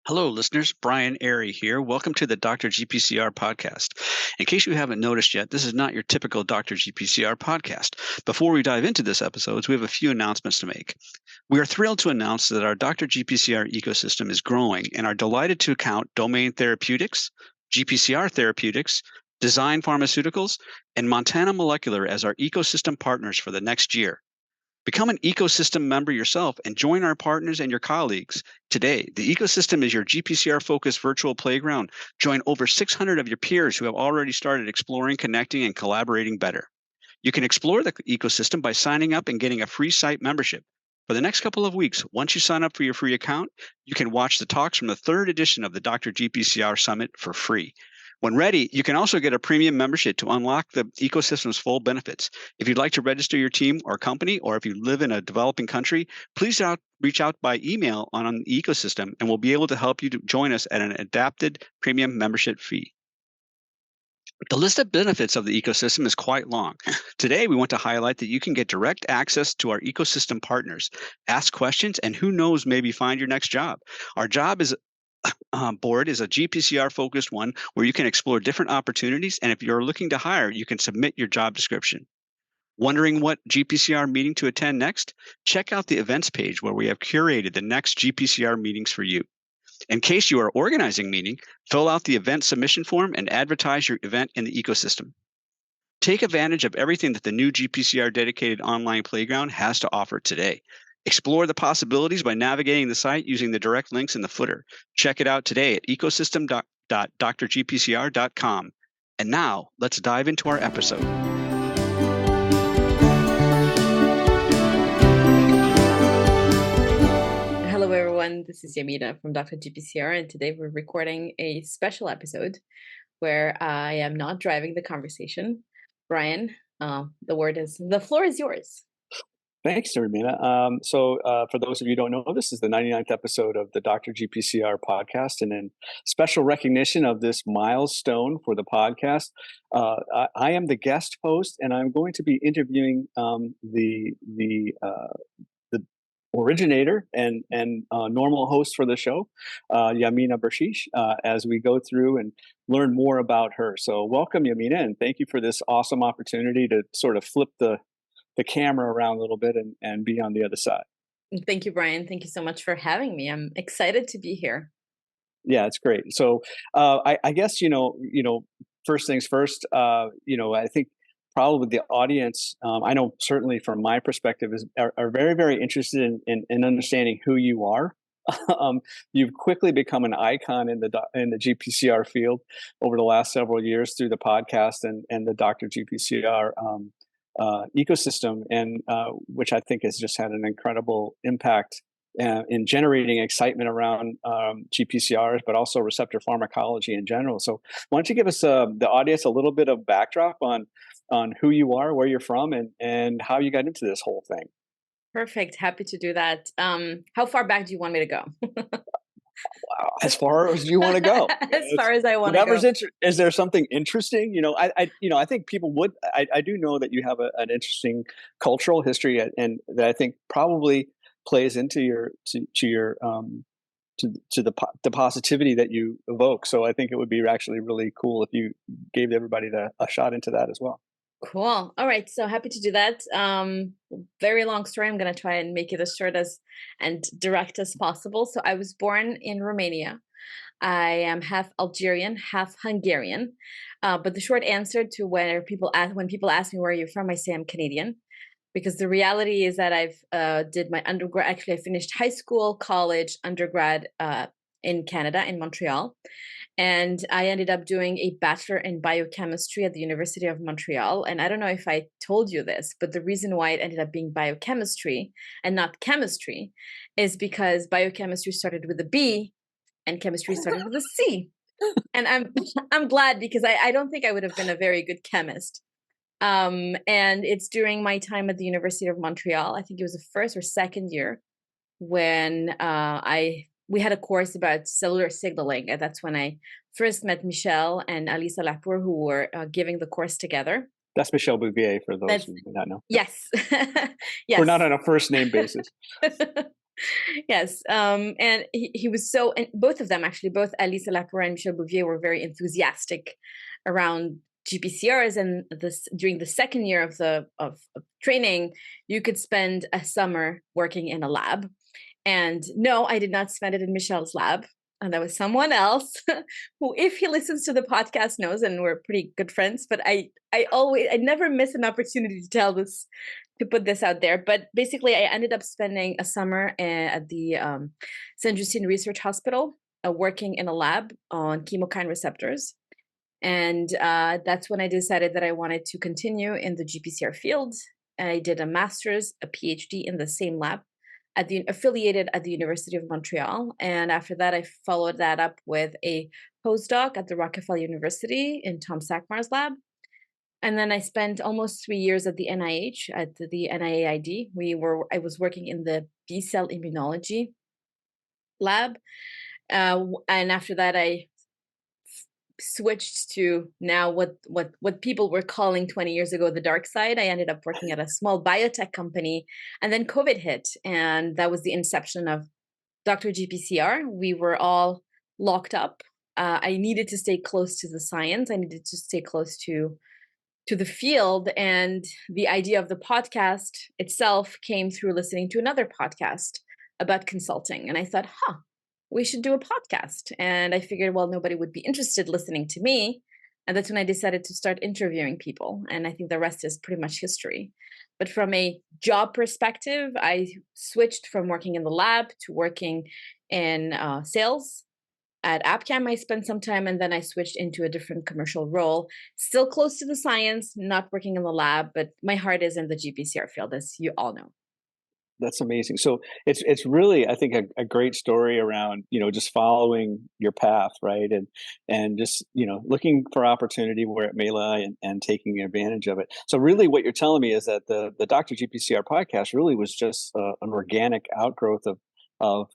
Hello, listeners. Brian Airy here. Welcome to the Dr. GPCR podcast. In case you haven't noticed yet, this is not your typical Dr. GPCR podcast. Before we dive into this episode, we have a few announcements to make. We are thrilled to announce that our Dr. GPCR ecosystem is growing and are delighted to count Domain Therapeutics, GPCR Therapeutics, Design Pharmaceuticals, and Montana Molecular as our ecosystem partners for the next year. Become an ecosystem member yourself and join our partners and your colleagues today. The ecosystem is your GPCR-focused virtual playground. Join over 600 of your peers who have already started exploring, connecting, and collaborating better. You can explore the ecosystem by signing up and getting a free site membership. For the next couple of weeks, once you sign up for your free account, you can watch the talks from the third edition of the Dr. GPCR Summit for free. When ready, you can also get a premium membership to unlock the ecosystem's full benefits. If you'd like to register your team or company, or if you live in a developing country, please reach out by email on the ecosystem, and we'll be able to help you to join us at an adapted premium membership fee. The list of benefits of the ecosystem is quite long. Today, we want to highlight that you can get direct access to our ecosystem partners, ask questions, and who knows, maybe find your next job. Our job board is a GPCR focused one where you can explore different opportunities, and if you're looking to hire, you can submit your job description. Wondering what GPCR meeting to attend next? Check out the events page where we have curated the next GPCR meetings for you. In case you are organizing a meeting, fill out the event submission form and advertise your event in the ecosystem. Take advantage of everything that the new GPCR dedicated online playground has to offer today. Explore the possibilities by navigating the site using the direct links in the footer. Check it out today at ecosystem.drgpcr.com. And now, let's dive into our episode. Hello, everyone. This is Yamina from Dr. GPCR, and today we're recording a special episode where I am not driving the conversation. Brian, the floor is yours. Thanks, Yamina. For those of you who don't know, this is the 99th episode of the Dr. GPCR podcast, and in special recognition of this milestone for the podcast, I am the guest host, and I'm going to be interviewing the originator and normal host for the show, Yamina Berchiche, as we go through and learn more about her. So welcome, Yamina, and thank you for this awesome opportunity to sort of flip the camera around a little bit and be on the other side. Thank you, Brian. Thank you so much for having me. I'm excited to be here. Yeah, it's great. So I guess, first things first, I think probably the audience, I know certainly from my perspective, are very, very interested in understanding who you are. You've quickly become an icon in the GPCR field over the last several years through the podcast and the Dr. GPCR ecosystem, and which I think has just had an incredible impact in generating excitement around GPCRs, but also receptor pharmacology in general. So why don't you give us the audience a little bit of backdrop on who you are, where you're from, and how you got into this whole thing? Perfect. Happy to do that. How far back do you want me to go? As far as you want to go. As far as I want to go. Is there something interesting? I think people would. I do know that you have an interesting cultural history, and that I think probably plays into the positivity that you evoke. So I think it would be actually really cool if you gave everybody a shot into that as well. Cool. All right. So happy to do that. Very long story. I'm going to try and make it as short and direct as possible. So I was born in Romania. I am half Algerian, half Hungarian. But the short answer to when people ask me where you're from, I say I'm Canadian. Because the reality is that I've did my undergrad. Actually, I finished high school, college, undergrad in Canada, in Montreal. And I ended up doing a bachelor in biochemistry at the University of Montreal. And I don't know if I told you this, but the reason why it ended up being biochemistry and not chemistry is because biochemistry started with a B and chemistry started with a C. And I'm glad, because I don't think I would have been a very good chemist. And it's during my time at the University of Montreal, I think it was the first or second year, when we had a course about cellular signaling, and that's when I first met Michel and Alisa Lapour, who were giving the course together. That's Michel Bouvier, for those who do not know. Yes. Yes. We're not on a first name basis. Yes. And he was so, and both of them actually, both Alice Lacour and Michel Bouvier were very enthusiastic around GPCRs. And this during the second year of of training, you could spend a summer working in a lab. And no, I did not spend it in Michel's lab. And that was someone else who, if he listens to the podcast, knows, and we're pretty good friends. But I never miss an opportunity to tell this, to put this out there. But basically, I ended up spending a summer at the Saint Justine Research Hospital, working in a lab on chemokine receptors. And that's when I decided that I wanted to continue in the GPCR field. I did a master's, a PhD in the same lab, affiliated at the University of Montreal. And after that, I followed that up with a postdoc at the Rockefeller University in Tom Sackmar's lab. And then I spent almost 3 years at the NIH, at the NIAID. I was working in the B-cell immunology lab. And after that, I switched to now what people were calling 20 years ago the dark side. I ended up working at a small biotech company, and then COVID hit, and that was the inception of Dr. GPCR. We were all locked up. I needed to stay close to the science. I needed to stay close to the field, and the idea of the podcast itself came through listening to another podcast about consulting, and I thought, we should do a podcast. And I figured, well, nobody would be interested listening to me. And that's when I decided to start interviewing people. And I think the rest is pretty much history. But from a job perspective, I switched from working in the lab to working in sales. At Appcam, I spent some time, and then I switched into a different commercial role, still close to the science, not working in the lab, but my heart is in the GPCR field, as you all know. That's amazing. So it's really, I think, a great story around, just following your path, right? And just, looking for opportunity where it may lie, and taking advantage of it. So really what you're telling me is that the Dr. GPCR podcast really was just an organic outgrowth of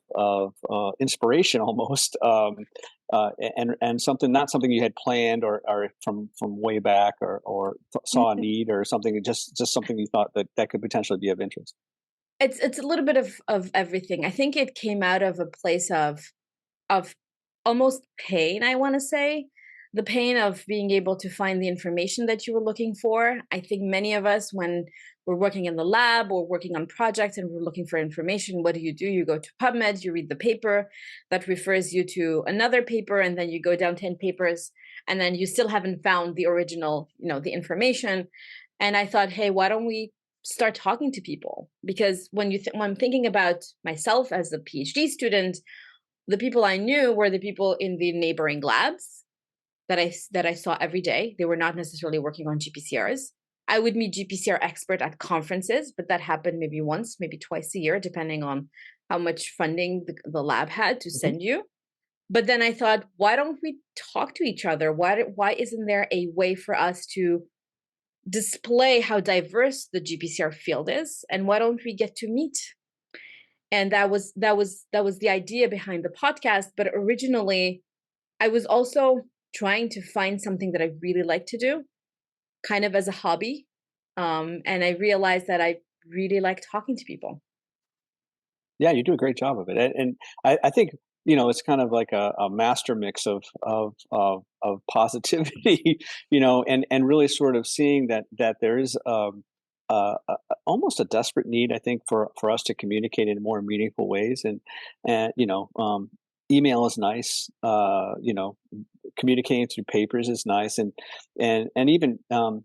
inspiration almost, and something, not something you had planned or from way back, or saw a need or something, just something you thought that could potentially be of interest. It's a little bit of everything. I think it came out of a place of almost pain, I want to say. The pain of being able to find the information that you were looking for. I think many of us, when we're working in the lab or working on projects and we're looking for information, what do? You go to PubMed, you read the paper that refers you to another paper, and then you go down 10 papers, and then you still haven't found the original, the information. And I thought, hey, why don't we start talking to people? Because when I'm thinking about myself as a PhD student, the people I knew were the people in the neighboring labs that I saw every day. They were not necessarily working on GPCRs. I would meet GPCR expert at conferences, but that happened maybe once, maybe twice a year, depending on how much funding the lab had to send you. But then I thought, why don't we talk to each other? Why isn't there a way for us to display how diverse the GPCR field is, and why don't we get to meet? And that was the idea behind the podcast. But originally, I was also trying to find something that I really like to do, kind of as a hobby, and I realized that I really like talking to people. Yeah, you do a great job of it, and I think, it's kind of like a master mix of positivity, and really sort of seeing that there is almost a desperate need, I think, for us to communicate in more meaningful ways, and email is nice, communicating through papers is nice, and even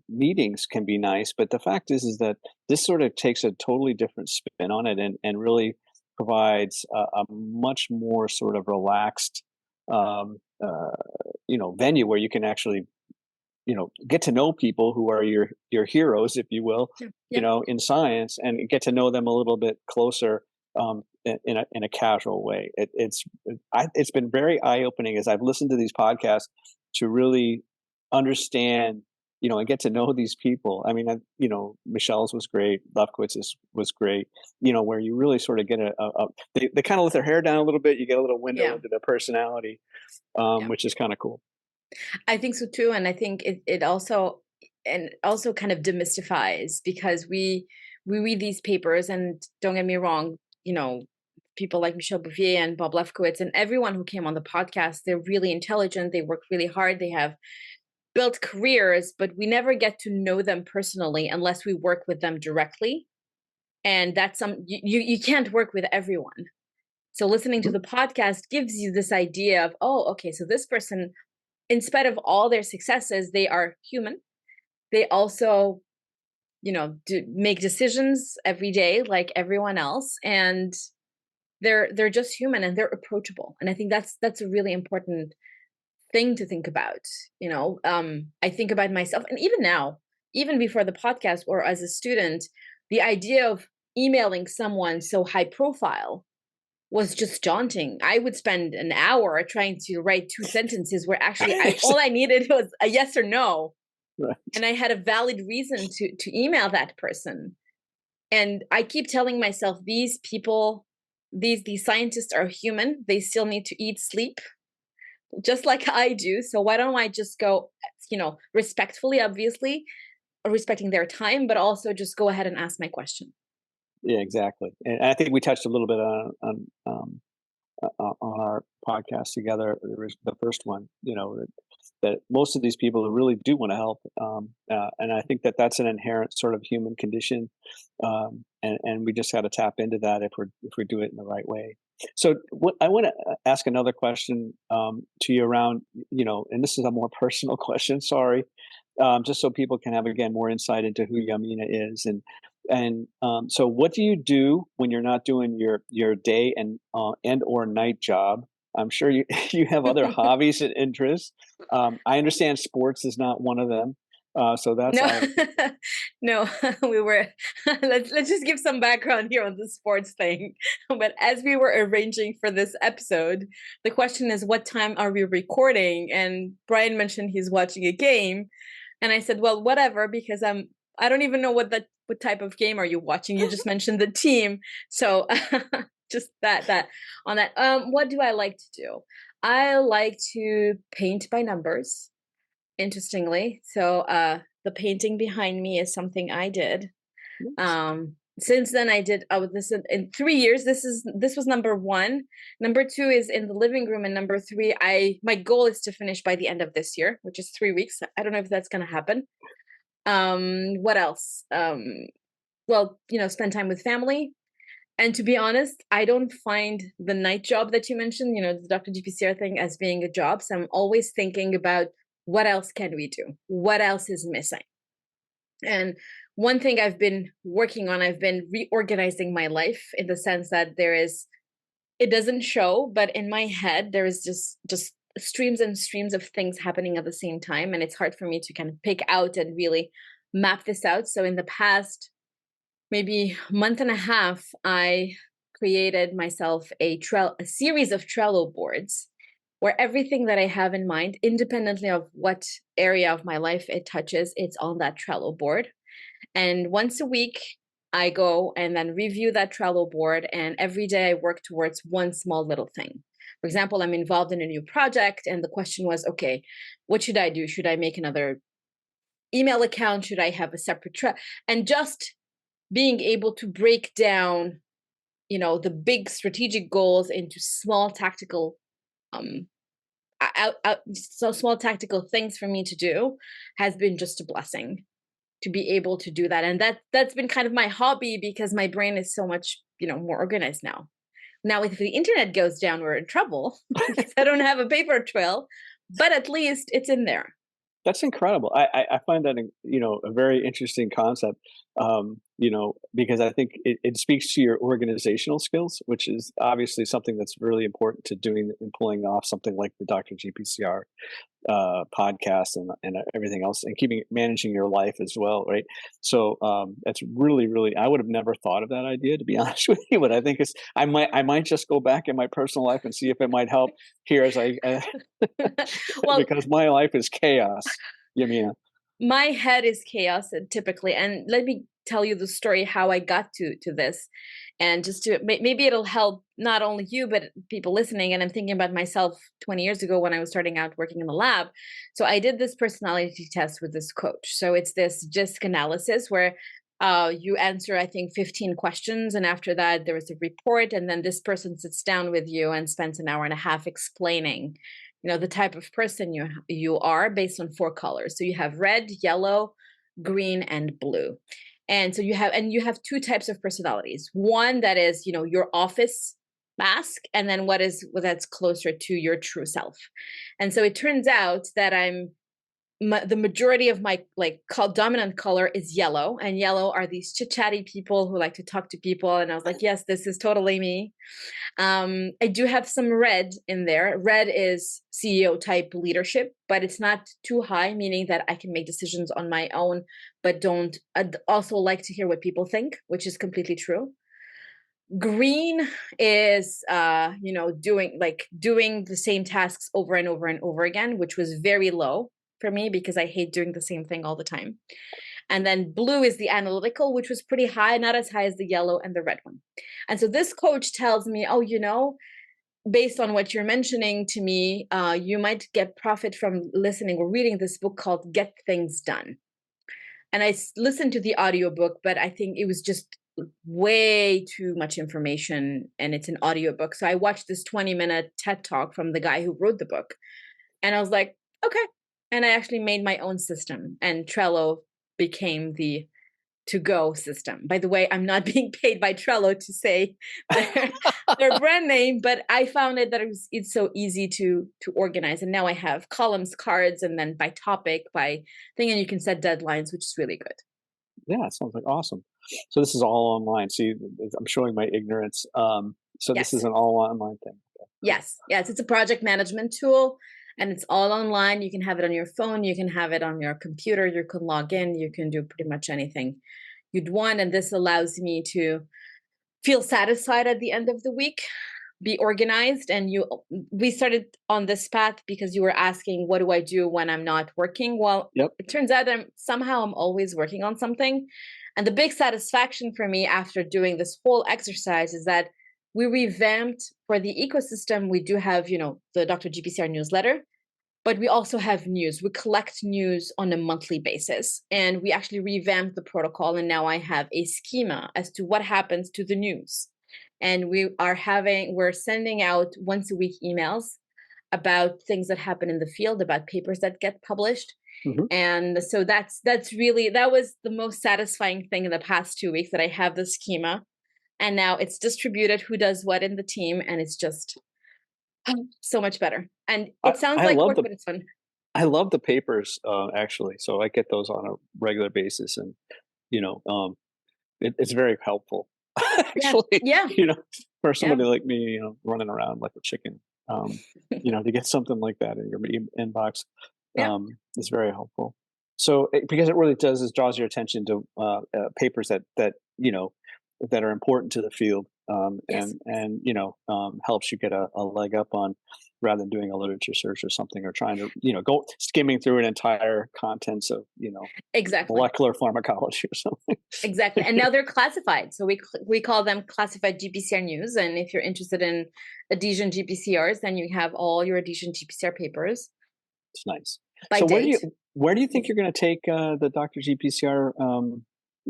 meetings can be nice. But the fact is that this sort of takes a totally different spin on it, and really provides a much more sort of relaxed, venue where you can actually, get to know people who are your heroes, if you will, Yeah. in science, and get to know them a little bit closer, in a casual way. It's been very eye opening as I've listened to these podcasts to really understand, and get to know these people. I mean, Michelle's was great. Lefkowitz's was great. Where you really sort of get they kind of let their hair down a little bit. You get a little window into their personality, which is kind of cool. I think so too, and I think it also kind of demystifies, because we read these papers, and don't get me wrong, people like Michelle Bouvier and Bob Lefkowitz and everyone who came on the podcast. They're really intelligent. They work really hard. They have built careers, but we never get to know them personally unless we work with them directly. And that's you can't work with everyone. So listening to the podcast gives you this idea of, oh, okay, so this person, in spite of all their successes, they are human. They also, make decisions every day like everyone else, and they're just human and they're approachable. And I think that's a really important thing to think about. I think about myself, and even now, even before the podcast or as a student, the idea of emailing someone so high profile was just daunting. I would spend an hour trying to write 2 sentences where actually all I needed was a yes or no. Right. And I had a valid reason to email that person. And I keep telling myself, these people, these scientists are human. They still need to eat, sleep, just like I do. So why don't I just go, respectfully, obviously, respecting their time, but also just go ahead and ask my question. Yeah, exactly. And I think we touched a little bit on our podcast together. There was the first one, that most of these people really do want to help, and I think that's an inherent sort of human condition, and we just got to tap into that if we do it in the right way. So I want to ask another question to you around, and this is a more personal question. Sorry, just so people can have again more insight into who Yamina is, and so what do you do when you're not doing your day and or night job? I'm sure you you have other hobbies and interests. I understand sports is not one of them. So that's No, no, we were, let's just give some background here on the sports thing. But as we were arranging for this episode, the question is, what time are we recording? And Brian mentioned he's watching a game. And I said, well, whatever, because I don't even know what type of game are you watching? You just mentioned the team. So just that on that. What do I like to do? I like to paint by numbers, interestingly. So the painting behind me is something I did. Since then this in 3 years. This was number 1. Number 2 is in the living room, and number 3, my goal is to finish by the end of this year, which is 3 weeks. I don't know if that's going to happen. What else? Well, spend time with family. And to be honest, I don't find the night job that you mentioned, the Dr. GPCR thing, as being a job. So I'm always thinking about, what else can we do? What else is missing? And one thing I've been working on, I've been reorganizing my life in the sense that it doesn't show, but in my head, there is just streams and streams of things happening at the same time. And it's hard for me to kind of pick out and really map this out. So in the past, maybe month and a half, I created myself a series of Trello boards where everything that I have in mind, independently of what area of my life it touches, it's on that Trello board. And once a week, I go and then review that Trello board, and every day I work towards one small little thing. For example, I'm involved in a new project, and the question was, okay, what should I do? Should I make another email account? Should I have a separate and just being able to break down, the big strategic goals into small tactical small tactical things for me to do has been just a blessing to be able to do that. And that's been kind of my hobby, because my brain is so much, more organized now. Now, if the internet goes down, we're in trouble because I don't have a paper trail, but at least it's in there. That's incredible. I find that, a very interesting concept, because I think it speaks to your organizational skills, which is obviously something that's really important to doing and pulling off something like the Dr. GPCR podcast and everything else, and managing your life as well, right? So that's really, really, I would have never thought of that idea, to be honest with you. But I think I might just go back in my personal life and see if it might help here as well, because my life is chaos. Yamina. My head is chaos typically, and let me tell you the story how I got to this, and just to maybe it'll help not only you but people listening. And I'm thinking about myself 20 years ago when I was starting out working in the lab. So I did this personality test with this coach. So it's this DISC analysis where You answer, I think, 15 questions. And after that, there is a report. And then this person sits down with you and spends an hour and a half explaining, the type of person you are based on 4 colors. So you have red, yellow, green, and blue. And so you have 2 types of personalities. One that is, your office mask, and then that's closer to your true self. And so it turns out that the majority of my dominant color is yellow, and yellow are these chit-chatty people who like to talk to people. And I was like, yes, this is totally me. I do have some red in there. Red is CEO type leadership, but it's not too high, meaning that I can make decisions on my own, but I'd also like to hear what people think, which is completely true. Green is doing the same tasks over and over and over again, which was very low for me because I hate doing the same thing all the time. And then blue is the analytical, which was pretty high, not as high as the yellow and the red one. And so this coach tells me, based on what you're mentioning to me, you might get profit from listening or reading this book called Get Things Done. And I listened to the audiobook, but I think it was just way too much information, and it's an audiobook. So I watched this 20-minute TED talk from the guy who wrote the book, and I was like, okay. And I actually made my own system, and Trello became the to-go system. By the way, I'm not being paid by Trello to say their brand name, but I found that it's so easy to organize. And now I have columns, cards, and then by topic, by thing, and you can set deadlines, which is really good. Yeah, it sounds like awesome. So this is all online. See, I'm showing my ignorance. So Yes. This is an all online thing. Okay. Yes, it's a project management tool, and it's all online. You can have it on your phone, you can have it on your computer, you can log in, you can do pretty much anything you'd want. And this allows me to feel satisfied at the end of the week, be organized. And we started on this path because you were asking, what do I do when I'm not working? Well, Yep. It turns out I'm always working on something. And the big satisfaction for me after doing this whole exercise is that we revamped for the ecosystem. We do have, the Dr. GPCR newsletter, but we also have news. We collect news on a monthly basis, and we actually revamped the protocol. And now I have a schema as to what happens to the news. And we're sending out once a week emails about things that happen in the field, about papers that get published. Mm-hmm. And so that was the most satisfying thing in the past 2 weeks, that I have the schema, and now it's distributed who does what in the team, and it's just so much better. And it sounds like work, but it's fun. I love the papers, actually. So I get those on a regular basis, and it's very helpful. Actually, yeah. For somebody like me, running around like a chicken, to get something like that in your inbox is very helpful. So because it really draws your attention to papers that are important to the field, Yes. and helps you get a leg up on, rather than doing a literature search or something, or trying to go skimming through an entire contents of exactly molecular pharmacology or something. Exactly. And now they're classified, so we call them classified GPCR news. And if you're interested in adhesion GPCRs, then you have all your adhesion GPCR papers. It's nice. By so date. where do you think you're going to take the Dr. GPCR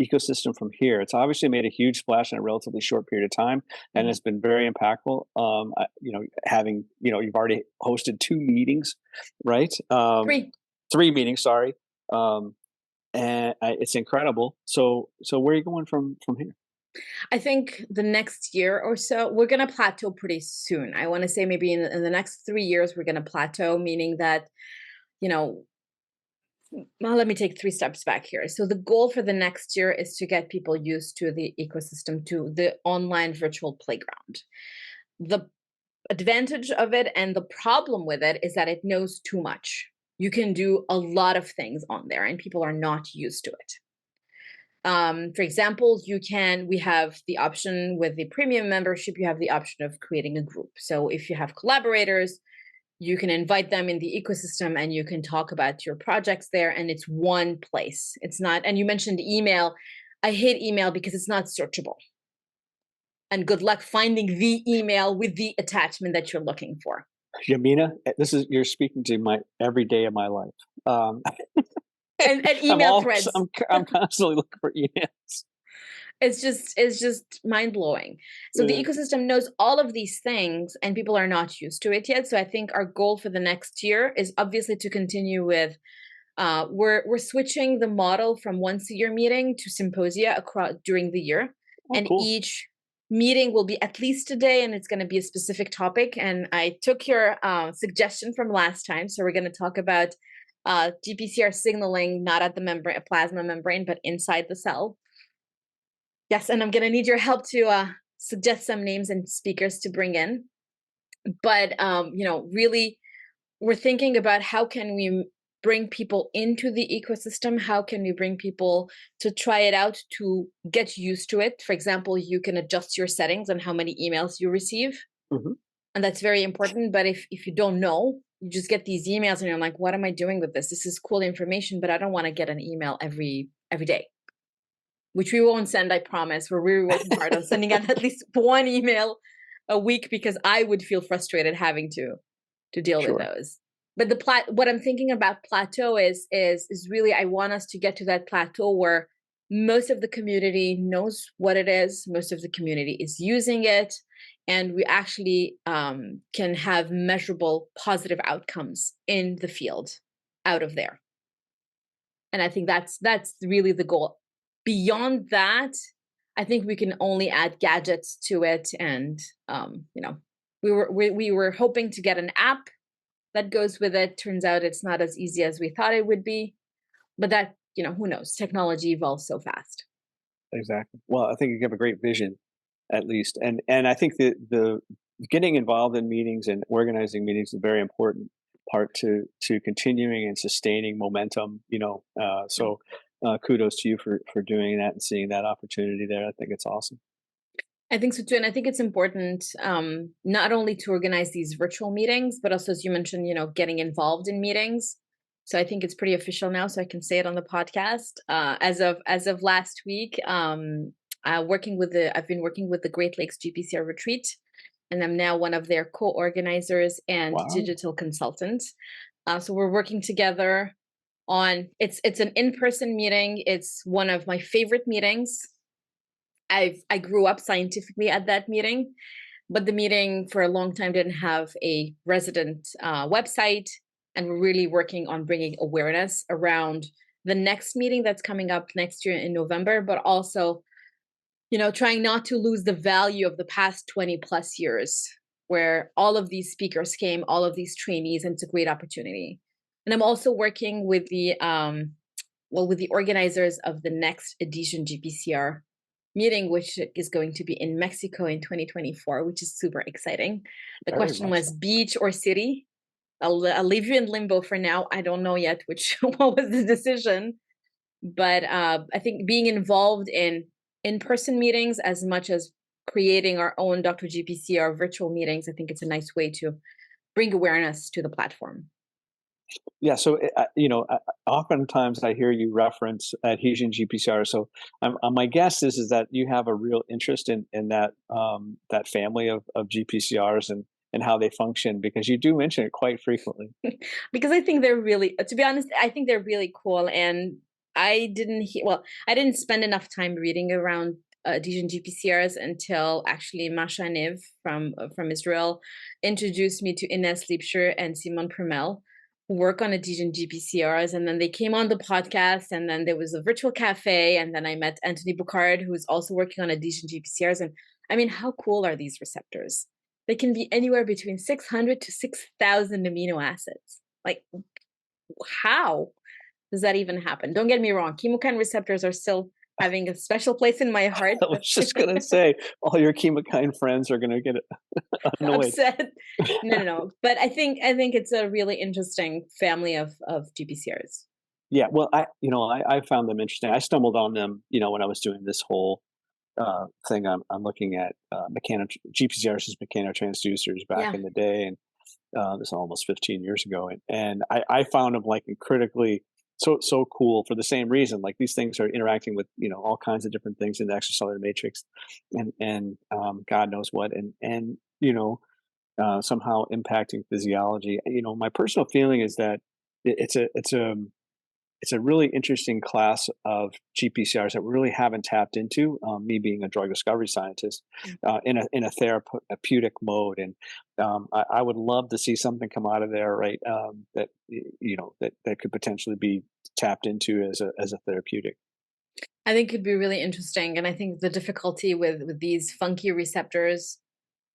ecosystem from here? It's obviously made a huge splash in a relatively short period of time, and it's been very impactful. You've already hosted 2 meetings, right? 3 meetings, sorry. And it's incredible. So where are you going from here? I think the next year or so, we're going to plateau pretty soon. I want to say maybe in the next 3 years, we're going to plateau, meaning that, well, let me take 3 steps back here. So the goal for the next year is to get people used to the ecosystem, to the online virtual playground. The advantage of it and the problem with it is that it knows too much. You can do a lot of things on there, and people are not used to it. For example, we have the option with the premium membership, you have the option of creating a group. So if you have collaborators, you can invite them in the ecosystem and you can talk about your projects there, and it's one place. It's not, and you mentioned email. I hate email because it's not searchable. And good luck finding the email with the attachment that you're looking for. Yamina, you're speaking to my every day of my life. and email threads. I'm constantly looking for emails. It's just mind-blowing. So the ecosystem knows all of these things and people are not used to it yet. So I think our goal for the next year is obviously to continue with we're switching the model from once a year meeting to symposia across during the year. And cool. Each meeting will be at least a day and it's going to be a specific topic. And I took your suggestion from last time. So we're going to talk about GPCR signaling, not at the membrane, plasma membrane, but inside the cell. Yes, and I'm going to need your help to suggest some names and speakers to bring in. But, really, we're thinking about how can we bring people into the ecosystem? How can we bring people to try it out, to get used to it? For example, you can adjust your settings on how many emails you receive. Mm-hmm. And that's very important. But if you don't know, you just get these emails and you're like, what am I doing with this? This is cool information, but I don't want to get an email every day. Which we won't send, I promise. We're really working hard on sending out at least one email a week because I would feel frustrated having to deal with those. But what I'm thinking about plateau is really I want us to get to that plateau where most of the community knows what it is, most of the community is using it, and we actually can have measurable positive outcomes in the field out of there. And I think that's really the goal. Beyond that, I think we can only add gadgets to it, and we were hoping to get an app that goes with it. Turns out it's not as easy as we thought it would be, but that who knows? Technology evolves so fast. Exactly. Well, I think you have a great vision, at least, and I think the getting involved in meetings and organizing meetings is a very important part to continuing and sustaining momentum. So. Kudos to you for doing that and seeing that opportunity there. I think it's awesome. I think so too. And I think it's important not only to organize these virtual meetings, but also, as you mentioned, getting involved in meetings. So I think it's pretty official now, so I can say it on the podcast. As of last week, I've been working with the Great Lakes GPCR retreat, and I'm now one of their co-organizers and digital consultants. So we're working together on it's an in-person meeting. It's one of my favorite meetings. I grew up scientifically at that meeting, but the meeting for a long time didn't have a resident website, and we're really working on bringing awareness around the next meeting that's coming up next year in November, but also trying not to lose the value of the past 20 plus years where all of these speakers came, all of these trainees, and it's a great opportunity. And I'm also working with the organizers of the next Adhesion GPCR meeting, which is going to be in Mexico in 2024, which is super exciting. The question was beach or city. I'll leave you in limbo for now. I don't know yet what was the decision, but I think being involved in-person meetings as much as creating our own Dr. GPCR virtual meetings, I think it's a nice way to bring awareness to the platform. Yeah, so oftentimes I hear you reference adhesion GPCR. So my guess is that you have a real interest in that that family of GPCRs and how they function, because you do mention it quite frequently. Because I think they're really, to be honest, I think they're really cool. And I didn't spend enough time reading around adhesion GPCRs until actually Masha Niv from Israel introduced me to Ines Liebscher and Simon Permel, who work on adhesion GPCRs, and then they came on the podcast, and then there was a virtual cafe, and then I met Anthony Boucard, who's also working on adhesion GPCRs. And I mean, how cool are these receptors? They can be anywhere between 600 to 6,000 amino acids. Like, how does that even happen? Don't get me wrong, chemokine receptors are still having a special place in my heart. I was just going to say, all your chemokine friends are going to get annoyed. Upset. No. But I think it's a really interesting family of GPCRs. Yeah, well, I found them interesting. I stumbled on them, when I was doing this whole thing. I'm looking at GPCRs as mechanotransducers back in the day, and this is almost 15 years ago, and I found them like critically so cool for the same reason. Like, these things are interacting with all kinds of different things in the extracellular matrix, and God knows what, and somehow impacting physiology. My personal feeling is that it's a it's a really interesting class of GPCRs that we really haven't tapped into. Me being a drug discovery scientist, in a therapeutic mode, and I would love to see something come out of there, right? That that could potentially be tapped into as a therapeutic. I think it'd be really interesting. And I think the difficulty with these funky receptors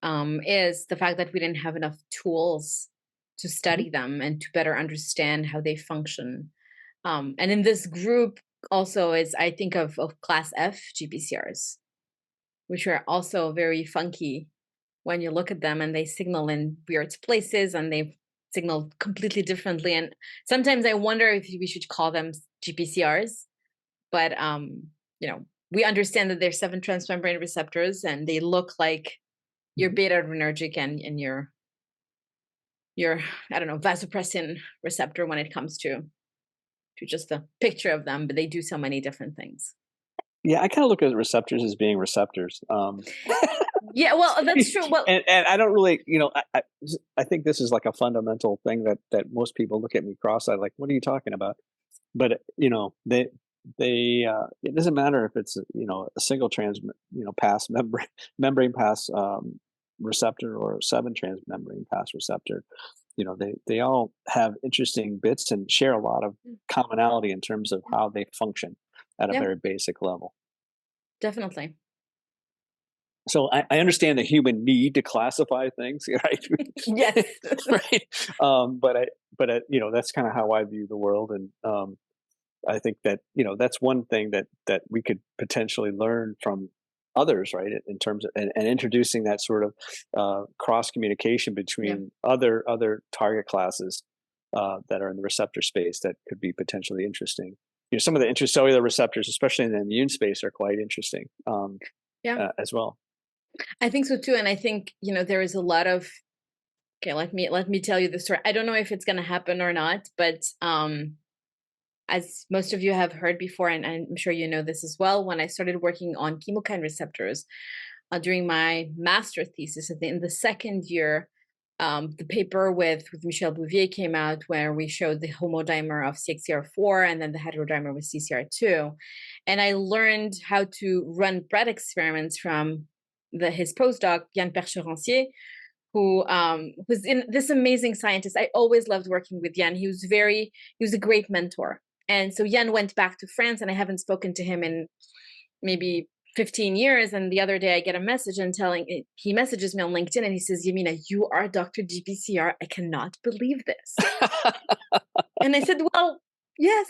is the fact that we didn't have enough tools to Mhm. study them and to better understand how they function. And in this group also is I think of class F GPCRs, which are also very funky when you look at them, and they signal in weird places and they signal completely differently. And sometimes I wonder if we should call them GPCRs, but we understand that there's 7 transmembrane receptors and they look like your Mhm. beta adrenergic and your I don't know, vasopressin receptor when it comes to just a picture of them, but they do so many different things. Yeah, I kind of look at receptors as being receptors. Yeah, well, that's true. Well, And I don't really, I think this is like a fundamental thing that most people look at me cross-eyed, like, what are you talking about? But it doesn't matter if it's a single pass membrane pass receptor or a 7 transmembrane pass receptor. They all have interesting bits and share a lot of commonality in terms of how they function at a yeah, very basic level. definitely. So I understand the human need to classify things, right? Yes. Right. That's kind of how I view the world, and I think that that's one thing that we could potentially learn from others, right? In terms of and introducing that sort of cross communication Yeah. between other target classes that are in the receptor space that could be potentially interesting. Some of the intracellular receptors, especially in the immune space, are quite interesting Yeah. as well. I think so too. And I think, there is a lot of okay, let me tell you the story. I don't know if it's gonna happen or not, but as most of you have heard before, and I'm sure you know this as well, when I started working on chemokine receptors during my master thesis in the second year, the paper with Michel Bouvier came out where we showed the homodimer of CXCR4 and then the heterodimer with CCR2. And I learned how to run bread experiments from his postdoc, Yamina Berchiche, who was in this amazing scientist. I always loved working with Yan. He was a great mentor. And so Yan went back to France, and I haven't spoken to him in maybe 15 years. And the other day I get a message and he messages me on LinkedIn and he says, Yamina, you are Dr. GPCR. I cannot believe this. And I said, well, yes.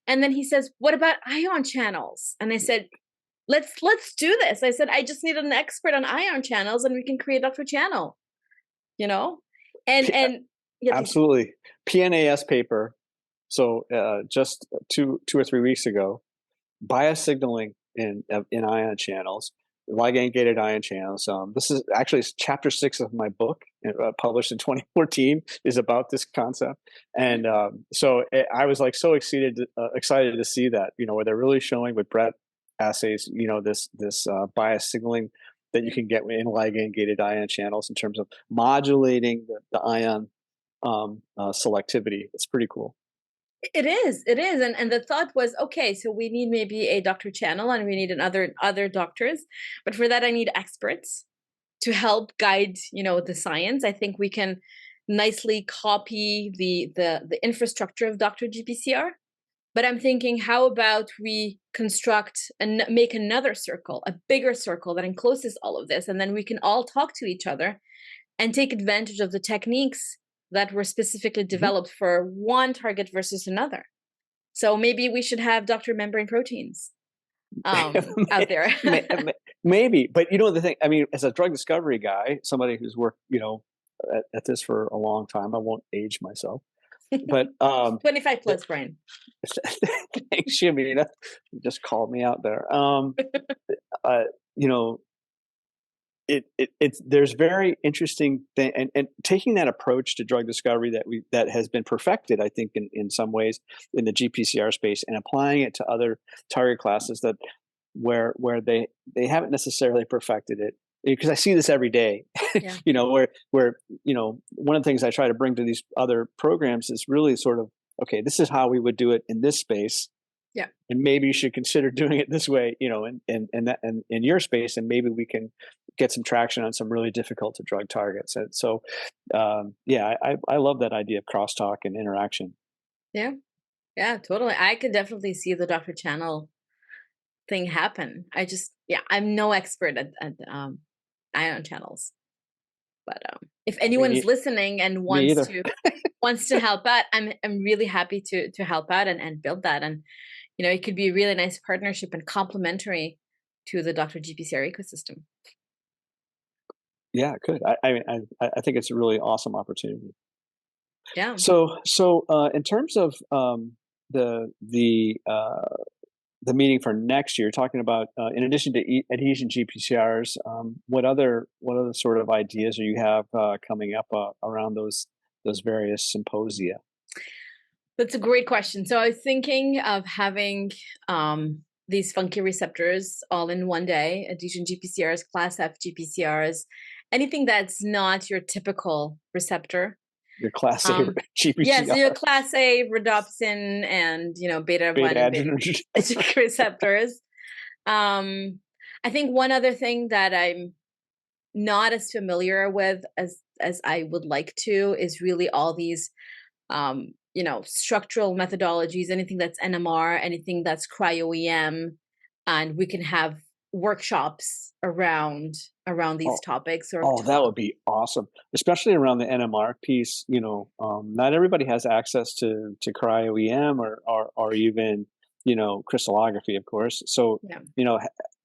And then he says, what about ion channels? And I said, let's do this. I said, I just need an expert on ion channels and we can create Dr. Channel, you know? And yeah, Absolutely. PNAS paper. So just 2 or 3 weeks ago, biosignaling in ion channels, ligand gated ion channels. This is actually chapter 6 of my book, published in 2014, is about this concept. And I was like so excited to see that, where they're really showing with Brett assays, this biosignaling that you can get in ligand gated ion channels in terms of modulating the ion selectivity. It's pretty cool. it is. And the thought was, okay, so we need maybe a Dr. Channel and we need other doctors. But for that, I need experts to help guide, the science. I think we can nicely copy the infrastructure of Dr. GPCR. But I'm thinking, how about we construct and make another circle, a bigger circle that encloses all of this, and then we can all talk to each other and take advantage of the techniques that were specifically Mhm. developed for one target versus another. So maybe we should have Dr. Membrane proteins out there. Maybe, but the thing, I mean, as a drug discovery guy, somebody who's worked, at this for a long time, I won't age myself, but 25 plus, Brian. thanks, Yamina. You just called me out there. Uh, you know, it's there's very interesting thing, and taking that approach to drug discovery that has been perfected, I think, in some ways in the GPCR space, and applying it to other target classes that where they haven't necessarily perfected it, because I see this every day. Yeah. Where one of the things I try to bring to these other programs is really sort of okay, this is how we would do it in this space. Yeah. And maybe you should consider doing it this way, in your space, and maybe we can get some traction on some really difficult to drug targets. And so, I love that idea of crosstalk and interaction. Yeah. Yeah, totally. I could definitely see the Dr. Channel thing happen. I'm no expert at ion channels, but if anyone's listening and Me either. wants to help out, I'm really happy to help out and build that. And it could be a really nice partnership and complementary to the Dr. GPCR ecosystem. Yeah, it could. I think it's a really awesome opportunity. Yeah. So in terms of the the uh, the meeting for next year, talking about in addition to adhesion GPCRs, what other sort of ideas do you have coming up around those various symposia? That's a great question. So I was thinking of having these funky receptors all in one day: adhesion GPCRs, class F GPCRs, anything that's not your typical receptor. Your class A GPCR. Yes, your class A rhodopsin and beta adrenergic receptors. I think one other thing that I'm not as familiar with as I would like to is really all these structural methodologies, anything that's NMR, anything that's cryo-EM, and we can have workshops around these topics or that would be awesome, especially around the NMR piece. Not everybody has access to cryo-EM or even crystallography, of course. So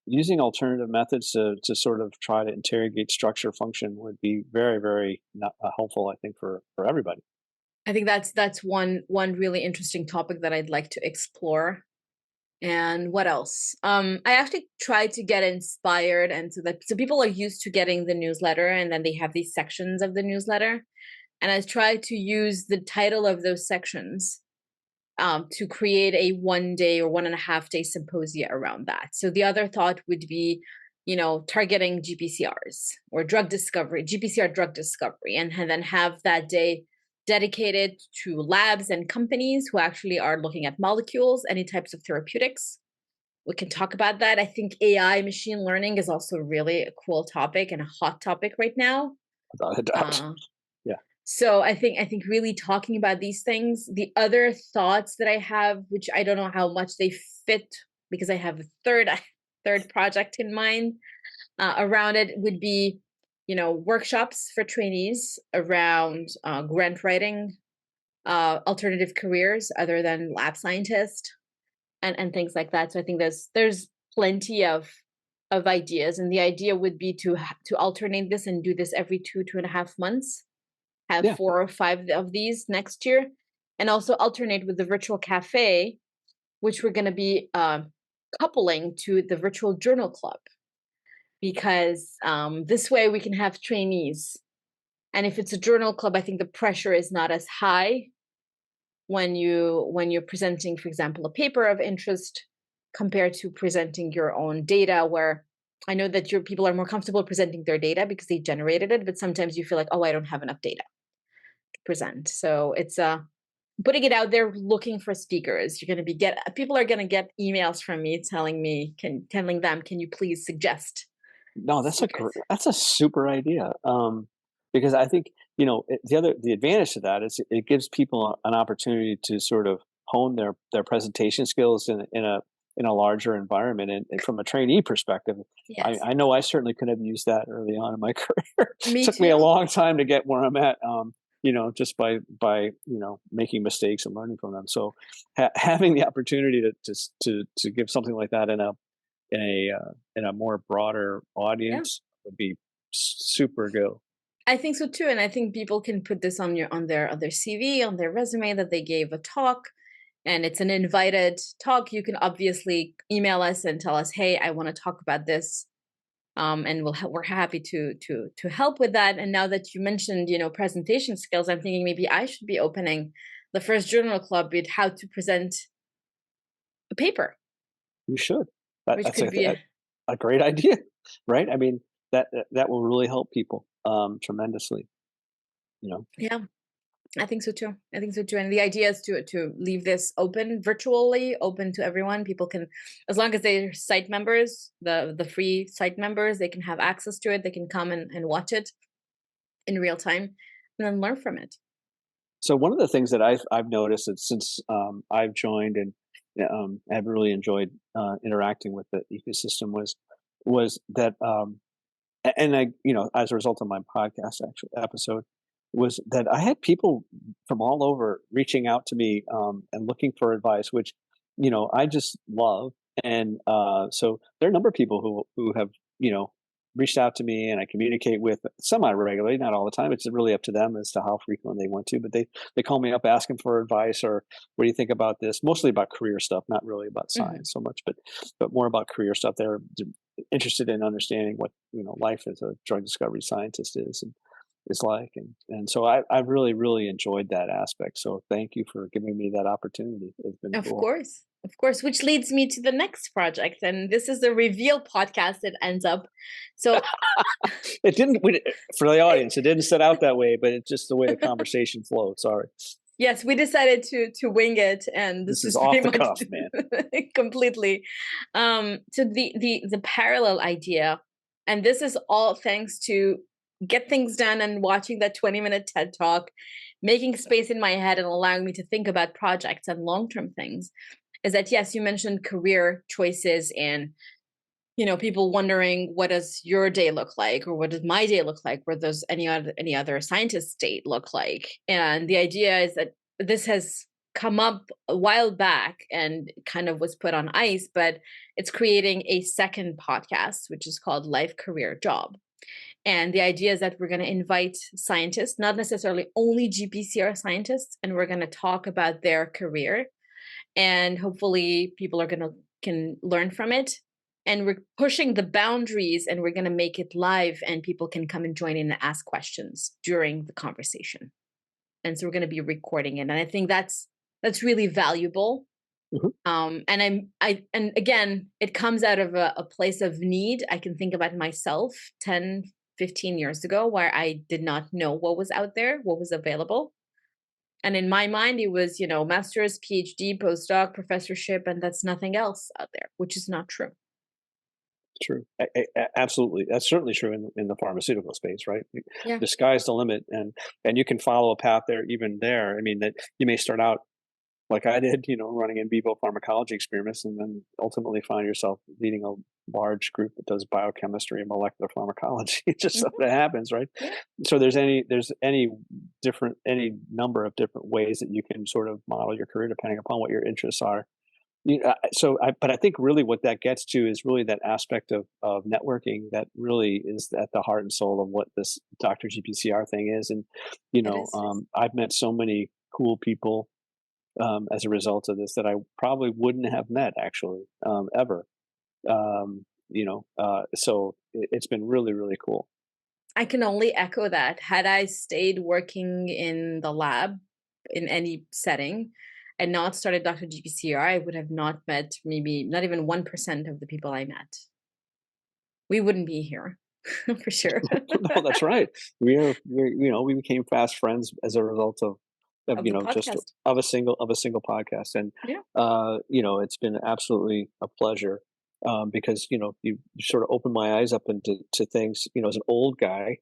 using alternative methods to sort of try to interrogate structure function would be very, very helpful, I think, for everybody. I think that's one really interesting topic that I'd like to explore. And what else? I actually tried to get inspired, and so people are used to getting the newsletter, and then they have these sections of the newsletter, and I tried to use the title of those sections to create a 1 day or 1.5 day symposia around that. So the other thought would be, targeting GPCRs or drug discovery, GPCR drug discovery, and then have that day dedicated to labs and companies who actually are looking at molecules, any types of therapeutics. We can talk about that. I think AI, machine learning, is also really a cool topic and a hot topic right now. Without a doubt. Yeah. So I think really talking about these things. The other thoughts that I have, which I don't know how much they fit, because I have a third project in mind around it, would be workshops for trainees around grant writing, alternative careers other than lab scientist, and things like that. So I think there's plenty of ideas, and the idea would be to alternate this and do this every 2.5 months, have 4 or 5 of these next year, and also alternate with the virtual cafe, which we're going to be coupling to the virtual journal club, because this way we can have trainees. And if it's a journal club, I think the pressure is not as high when you're presenting, for example, a paper of interest compared to presenting your own data, where I know that your people are more comfortable presenting their data because they generated it, but sometimes you feel like, oh, I don't have enough data to present. So it's putting it out there, looking for speakers. People are gonna get emails from me telling them, can you please suggest? No, that's a super idea. Because I think the advantage to that is it gives people an opportunity to sort of hone their presentation skills in a larger environment. And from a trainee perspective, Yes. I know I certainly could have used that early on in my career. Me It took too. me a long time to get where I'm at. Just by making mistakes and learning from them. So having the opportunity to give something like that in a more broader audience would be super good. I think so too, and I think people can put this on their CV, on their resume, that they gave a talk, and it's an invited talk. You can obviously email us and tell us, hey, I want to talk about this, and we're happy to help with that. And now that you mentioned presentation skills, I'm thinking maybe I should be opening the first journal club with how to present a paper. You should. Which That's could be a great idea, right? I mean, that will really help people tremendously. Yeah. I think so too. I think so too. And the idea is to leave this open, virtually open to everyone. People can, as long as they're site members, the free site members, they can have access to it. They can come and watch it in real time and then learn from it. So one of the things that I've noticed that since I've joined and have really enjoyed interacting with the ecosystem was that and I, as a result of my podcast actually episode, was that I had people from all over reaching out to me and looking for advice, which I just love. And so there are a number of people who have reached out to me, and I communicate with semi regularly, not all the time. It's really up to them as to how frequent they want to. But they call me up asking for advice, or what do you think about this? Mostly about career stuff, not really about science so much, but more about career stuff. They're interested in understanding what life as a drug discovery scientist is like, and so I've really enjoyed that aspect. So thank you for giving me that opportunity. It's been Of cool. course. Of course, which leads me to the next project. And this is the reveal podcast that ends up. So It didn't for the audience. It didn't set out that way, but it's just the way the conversation flowed. Sorry. yes, we decided to wing it, and This is is off pretty the much cuff, man. completely. So the parallel idea, and this is all thanks to Get Things Done and watching that 20-minute TED Talk, making space in my head and allowing me to think about projects and long-term things, is that yes, you mentioned career choices and people wondering, what does your day look like, or what does my day look like, or does any other scientist's day look like? And the idea is that this has come up a while back and kind of was put on ice, but it's creating a second podcast, which is called Life, Career, Job. And the idea is that we're going to invite scientists, not necessarily only GPCR scientists, and we're going to talk about their career, and hopefully people can learn from it. And we're pushing the boundaries, and we're going to make it live, and people can come and join in and ask questions during the conversation. And so we're going to be recording it, and I think that's really valuable. And and again, it comes out of a place of need. I can think about myself 10, 15 years ago, where I did not know what was out there, what was available. And in my mind, it was, master's, PhD, postdoc, professorship, and that's nothing else out there, which is not true. True. Absolutely. That's certainly true in the pharmaceutical space, right? Yeah. The sky's the limit, and you can follow a path there, even there. I mean, that you may start out like I did, running in vivo pharmacology experiments, and then ultimately find yourself leading a large group that does biochemistry and molecular pharmacology. It's just something that happens, right? Yeah. So there's any number of different ways that you can sort of model your career depending upon what your interests are. But I think really what that gets to is really that aspect of networking that really is at the heart and soul of what this Dr. GPCR thing is. And, I've met so many cool people as a result of this that I probably wouldn't have met actually ever. So it's been really, really cool. I can only echo that. Had I stayed working in the lab in any setting and not started Dr. GPCR, I would have not met maybe not even 1% of the people I met. We wouldn't be here for sure. No, that's right. We became fast friends as a result of just podcast. of a single podcast. And, it's been absolutely a pleasure because, you sort of opened my eyes up into things, as an old guy,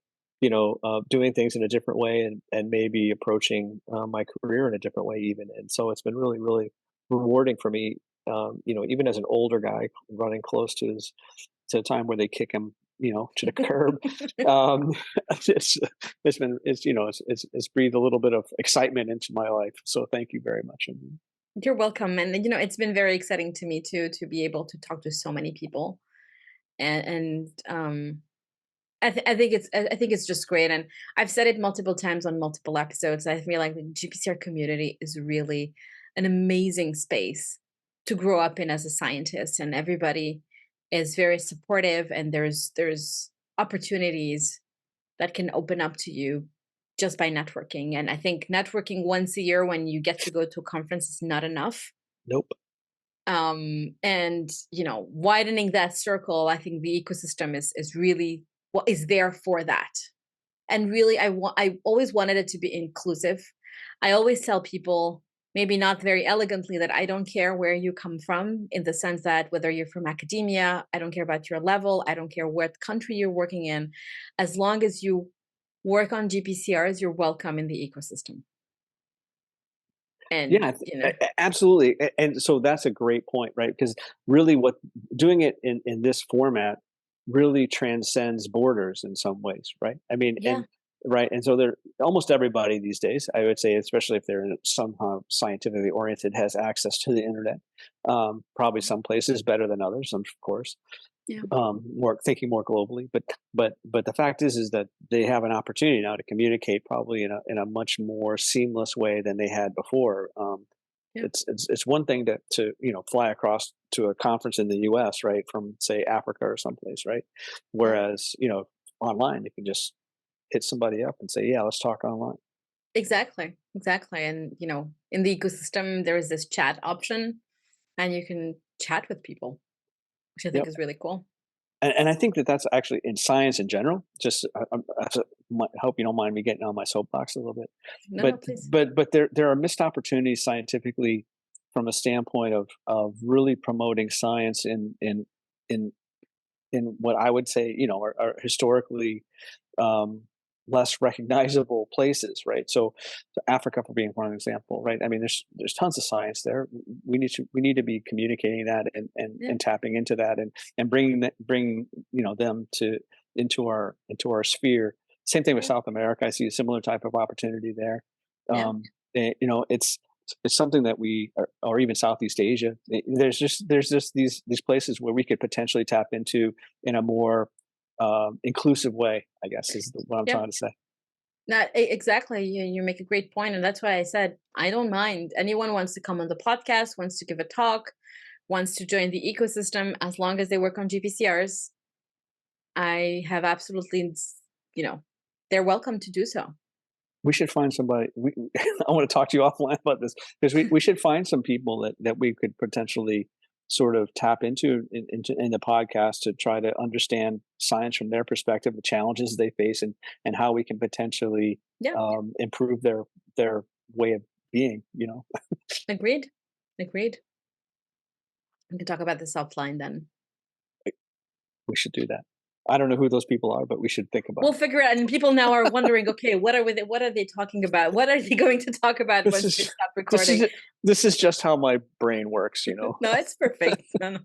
doing things in a different way and maybe approaching my career in a different way even. And so it's been really, really rewarding for me, even as an older guy running close to a time where they kick him, to the curb. It's breathed a little bit of excitement into my life. So thank you very much. You're welcome. And, it's been very exciting to me too, to be able to talk to so many people. And I think it's just great. And I've said it multiple times on multiple episodes. I feel like the GPCR community is really an amazing space to grow up in as a scientist, and everybody is very supportive, and there's opportunities that can open up to you just by networking. And I think networking once a year when you get to go to a conference is not enough. Nope. And widening that circle, I think the ecosystem is really what is there for that. And really, I always wanted it to be inclusive. I always tell people, maybe not very elegantly, that I don't care where you come from, in the sense that whether you're from academia, I don't care about your level, I don't care what country you're working in, as long as you work on GPCRs, you're welcome in the ecosystem. And Yeah, absolutely. And so that's a great point, right? Because really what doing it in this format really transcends borders in some ways, right? I mean, yeah, right. And so there almost everybody these days, I would say, especially if they're somehow scientifically oriented, has access to the internet. Probably some places better than others, of course. yeah, More thinking more globally, but the fact is that they have an opportunity now to communicate probably in a much more seamless way than they had before. yeah, It's one thing to fly across to a conference in the U.S., right, from say Africa or someplace, right, yeah. whereas online you can just hit somebody up and say, yeah, let's talk online. Exactly, exactly. And in the ecosystem, there is this chat option, and you can chat with people, which I think Yep. is really cool. And I think that that's actually in science in general. Just I hope you don't mind me getting on my soapbox a little bit, No, no, please. but there are missed opportunities scientifically from a standpoint of really promoting science in in what I would say are historically um, less recognizable places, right? So Africa, for being one example, right? I mean, there's tons of science there. We need to be communicating that Yeah, and tapping into that and bringing them to into our sphere. Same thing with yeah, South America. I see a similar type of opportunity there. yeah, It's something that or even Southeast Asia. There's just these places where we could potentially tap into in a more inclusive way, I guess, is what I'm yeah. trying to say. Not exactly. You make a great point, and that's why I said I don't mind. Anyone wants to come on the podcast, wants to give a talk, wants to join the ecosystem, as long as they work on GPCRs, I have absolutely, they're welcome to do so. We should find somebody. I want to talk to you offline about this because we should find some people that we could potentially sort of tap into in the podcast to try to understand science from their perspective, the challenges they face, and how we can potentially Yeah, improve their way of being. agreed, agreed. We can talk about this offline then. We should do that. I don't know who those people are, but we should think about We'll it. figure it out. And people now are wondering, okay, what are they talking about? What are they going to talk about This once they is stop this recording? is this is just how my brain works. No, it's perfect. No, no,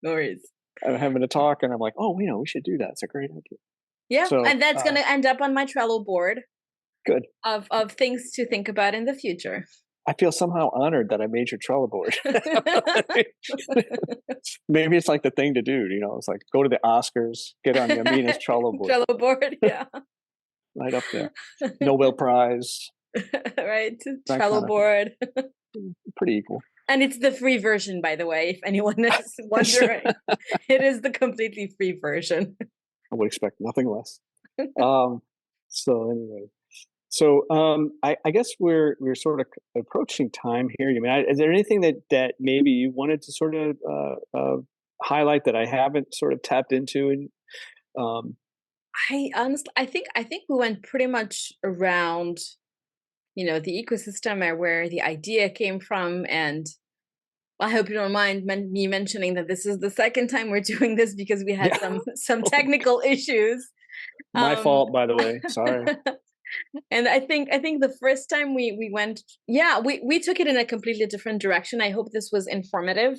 no worries. I'm having a talk, and I'm like, oh, we should do that. It's a great idea. Yeah, So and that's gonna end up on my Trello board good. of things to think about in the future. I feel somehow honored that I made your Trello board. Maybe it's like the thing to do. It's like go to the Oscars, get on Yamina's Trello board, Trello board, yeah. right up there. Nobel Prize, Right, that Trello kind of board. pretty equal. And it's the free version, by the way, if anyone is wondering. It is the completely free version. I would expect nothing less. So anyway, I guess we're sort of approaching time here. Is there anything that maybe you wanted to sort of highlight that I haven't sort of tapped into? And I think we went pretty much around, the ecosystem and where the idea came from. And I hope you don't mind me mentioning that this is the second time we're doing this because we had yeah, some technical issues. my Um, fault, by the way. Sorry. and I think the first time we went, yeah, we took it in a completely different direction. I hope this was informative.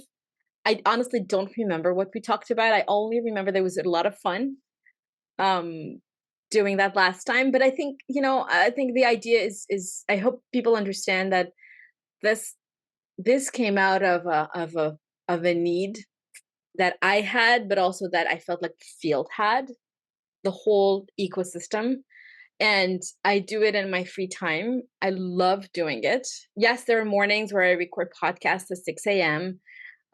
I honestly don't remember what we talked about. I only remember there was a lot of fun doing that last time. But I think the idea is I hope people understand that this came out of a need that I had, but also that I felt like the field had, the whole ecosystem. And I do it in my free time. I love doing it. Yes, there are mornings where I record podcasts at 6 a.m.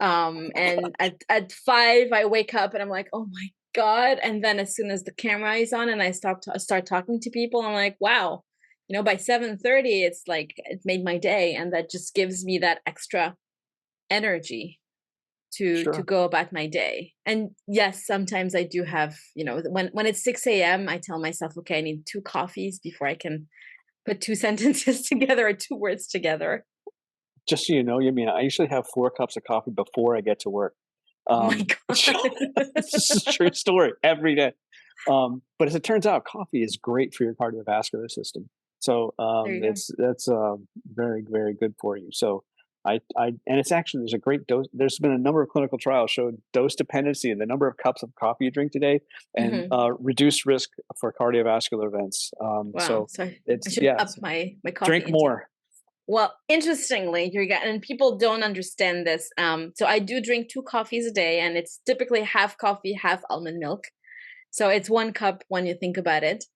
And at 5, I wake up and I'm like, oh my God. And then as soon as the camera is on and I start talking to people, I'm like, wow, by 7:30, it's like it made my day. And that just gives me that extra energy to Sure. go about my day. And yes, sometimes I do have, when it's 6 a.m., I tell myself, okay, I need 2 coffees put two sentences together or two words together. Just so you know, I usually have 4 cups of coffee before I get to work. Oh my God. This is a true story every day. But as it turns out, coffee is great for your cardiovascular system. So There you go. that's very, very good for you. So and it's actually, there's a great dose. There's been a number of clinical trials showed dose dependency in the number of cups of coffee you drink today, and reduced risk for cardiovascular events. Wow. So So I it's should up my coffee drink intake. more. Well, interestingly, and people don't understand this. So I do drink 2 coffees a day, and it's typically half coffee, half almond milk. So it's 1 cup when you think about it.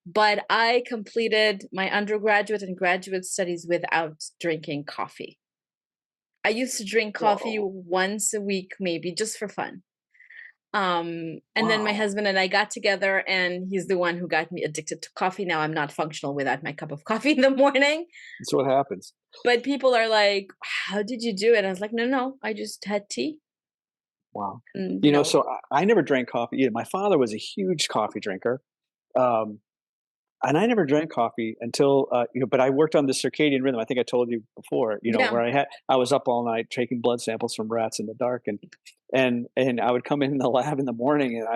But I completed my undergraduate and graduate studies without drinking coffee. I used to drink coffee once a week, maybe just for fun. And then my husband and I got together, and he's the one who got me addicted to coffee. Now I'm not functional without my cup of coffee in the morning. That's what happens. But people are like, how did you do it? I was like, no, I just had tea. Wow. And, So I never drank coffee either. My father was a huge coffee drinker. And I never drank coffee until, but I worked on the circadian rhythm. I think I told you before, where I was up all night taking blood samples from rats in the dark, and I would come in the lab in the morning, and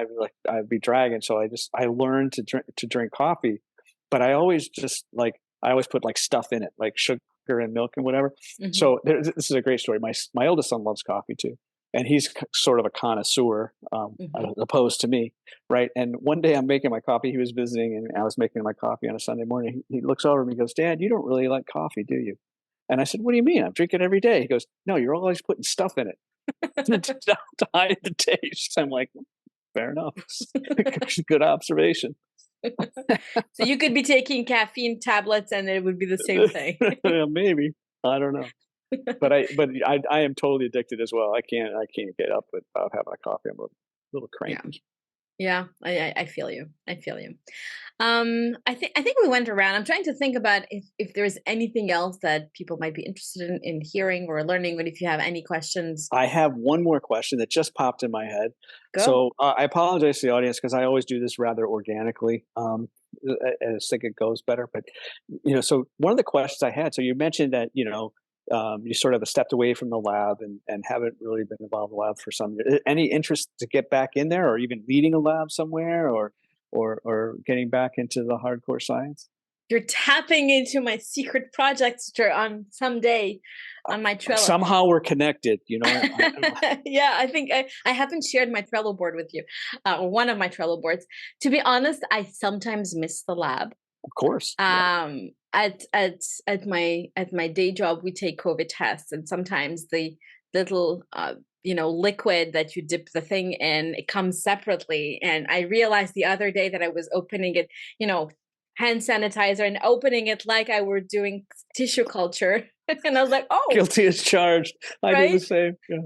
I'd be dragging. So I learned to drink coffee, but I always put like stuff in it, like sugar and milk and whatever. So this is a great story. My oldest son loves coffee too, and he's sort of a connoisseur, as opposed to me, right? And one day I'm making my coffee. He was visiting, and I was making my coffee on a Sunday morning. He looks over at me and goes, "Dad, you don't really like coffee, do you?" And I said, "What do you mean? I'm drinking it every day." He goes, "No, you're always putting stuff in it to hide the taste." I'm like, fair enough. Good observation. So you could be taking caffeine tablets, and it would be the same thing. Maybe, I don't know. But I am totally addicted as well. I can't get up without having a coffee. I'm a little cranky. Yeah, I feel you. I feel you. I think we went around. I'm trying to think about if there's anything else that people might be interested in hearing or learning, but if you have any questions. I have one more question that just popped in my head. Go. So I apologize to the audience because I always do this rather organically. I think it goes better. But so one of the questions I had. So you mentioned that you sort of stepped away from the lab and haven't really been involved in the lab for some years. Any interest to get back in there, or even leading a lab somewhere, or getting back into the hardcore science? You're tapping into my secret projects on someday on my Trello. Somehow we're connected, Yeah, I think I haven't shared my Trello board with you, or one of my Trello boards. To be honest, I sometimes miss the lab. Of course. At my day job, we take COVID tests, and sometimes the little liquid that you dip the thing in, it comes separately. And I realized the other day that I was opening it, hand sanitizer, and opening it like I were doing tissue culture. And I was like, oh, guilty as charged. I do the same. Yeah.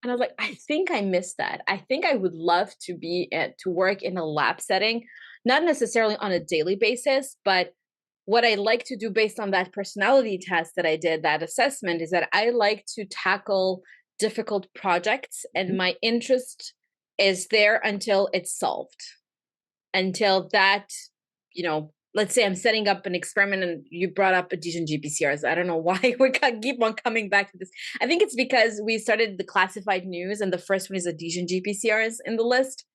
And I was like, I think I missed that. I think I would love to to work in a lab setting, not necessarily on a daily basis, but what I like to do based on that personality test that I did, that assessment, is that I like to tackle difficult projects, and my interest is there until it's solved. Until that, let's say I'm setting up an experiment, and you brought up adhesion GPCRs. I don't know why we keep on coming back to this. I think it's because we started the classified news, and the first one is adhesion GPCRs in the list.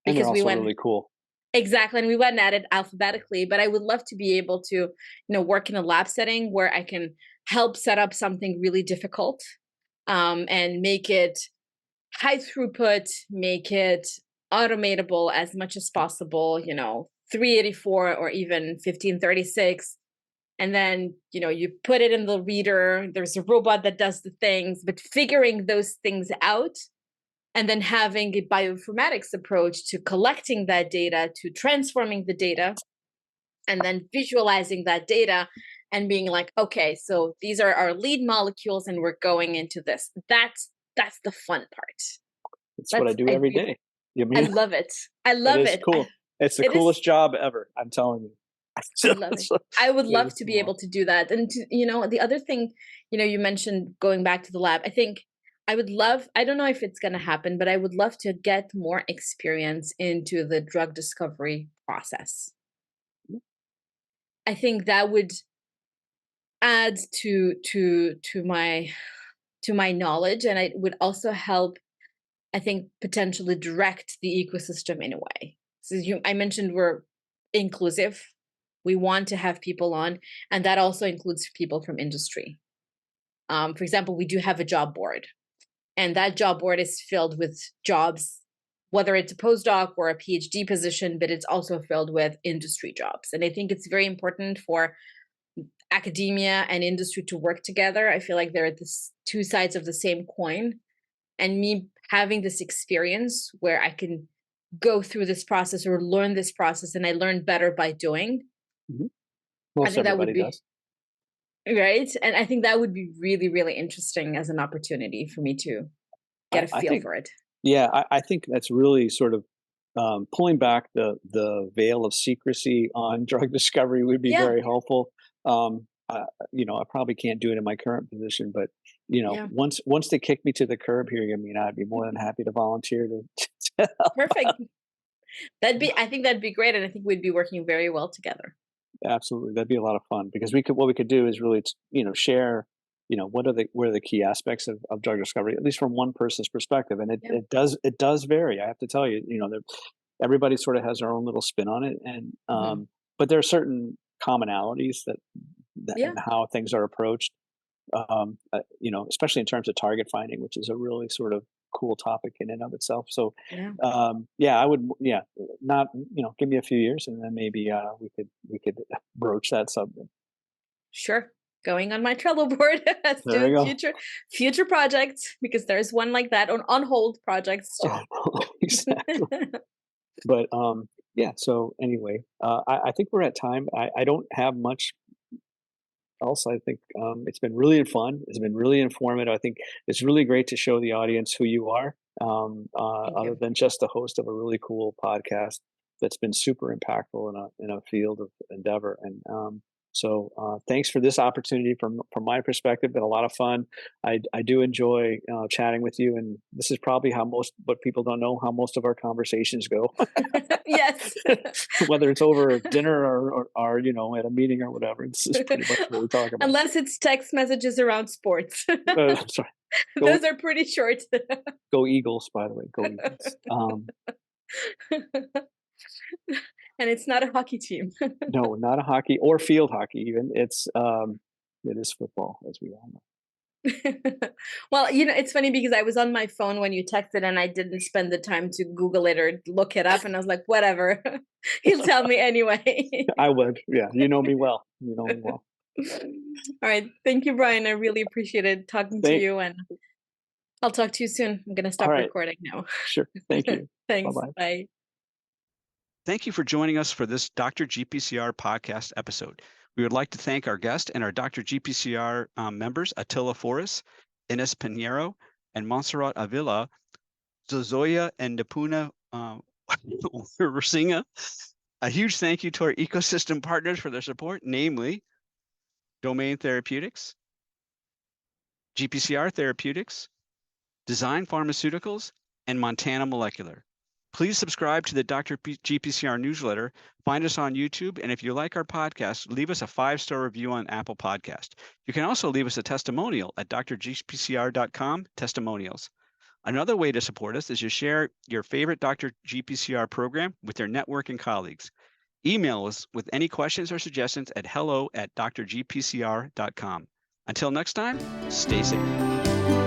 Because we went really cool. Exactly. And we went at it alphabetically, but I would love to be able to, work in a lab setting where I can help set up something really difficult, and make it high throughput, make it automatable as much as possible, 384 or even 1536. And then, you put it in the reader, there's a robot that does the things, but figuring those things out, and then having a bioinformatics approach to collecting that data, to transforming the data, and then visualizing that data and being like, okay, so these are our lead molecules, and we're going into this. That's the fun part. That's what I do every day. I love it. I love it. It's cool. It's the coolest job ever. I'm telling you. I love it. I would love to be able to do that. And the other thing, you mentioned going back to the lab. I think I would love, I don't know if it's going to happen, but I would love to get more experience into the drug discovery process. I think that would add to my knowledge, and it would also help, I think, potentially direct the ecosystem in a way. So I mentioned we're inclusive. We want to have people on, and that also includes people from industry. For example, we do have a job board, and that job board is filled with jobs, whether it's a postdoc or a PhD position, but it's also filled with industry jobs. And I think it's very important for academia and industry to work together. I feel like they're the two sides of the same coin. And me having this experience where I can go through this process or learn this process, and I learn better by doing. Mm-hmm. I think that would be does. Right. And I think that would be really, really interesting as an opportunity for me to get a feel for it. Yeah, I think that's really sort of pulling back the veil of secrecy on drug discovery would be very helpful. I probably can't do it in my current position, but once they kick me to the curb here, I'd be more than happy to volunteer to Perfect. I think that'd be great, and I think we'd be working very well together. Absolutely, that'd be a lot of fun because what we could do is really share what are the key aspects of drug discovery, at least from one person's perspective, and it does vary. I have to tell you, everybody sort of has their own little spin on it, and but there are certain commonalities that and how things are approached. Especially in terms of target finding, which is a really sort of cool topic in and of itself. So, I would, not, give me a few years and then maybe we could broach that subject. Sure. Going on my Trello board as to future projects, because there's one like that on hold projects too. Exactly. But so anyway, I think we're at time. I don't have much else. I think it's been really fun. It's been really informative. I think it's really great to show the audience who you are, other than just the host of a really cool podcast that's been super impactful in a field of endeavor. And so thanks for this opportunity from my perspective. Been a lot of fun. I do enjoy chatting with you, and this is probably but people don't know how most of our conversations go. Yes. Whether it's over dinner or at a meeting or whatever, this is pretty much what we talk about. Unless it's text messages around sports. Sorry. Those are pretty short. Go Eagles, by the way. Go Eagles. And it's not a hockey team. No, not a hockey or field hockey even. It is football, as we all know. Well, it's funny because I was on my phone when you texted and I didn't spend the time to Google it or look it up. And I was like, whatever, he'll tell me anyway. I would. Yeah. You know me well. All right. Thank you, Brian. I really appreciated talking to you, and I'll talk to you soon. I'm going to stop recording now. Sure. Thank you. Thanks. Bye-bye. Bye. Thank you for joining us for this Dr. GPCR podcast episode. We would like to thank our guest and our Dr. GPCR members, Attila Forres, Ines Pinheiro, and Montserrat Avila, Zozoya and Nipuna Rasinga. A huge thank you to our ecosystem partners for their support, namely Domain Therapeutics, GPCR Therapeutics, Design Pharmaceuticals, and Montana Molecular. Please subscribe to the Dr. GPCR newsletter, find us on YouTube, and if you like our podcast, leave us a 5-star review on Apple Podcast. You can also leave us a testimonial at drgpcr.com, testimonials. Another way to support us is to share your favorite Dr. GPCR program with your network and colleagues. Email us with any questions or suggestions at hello@drgpcr.com. Until next time, stay safe.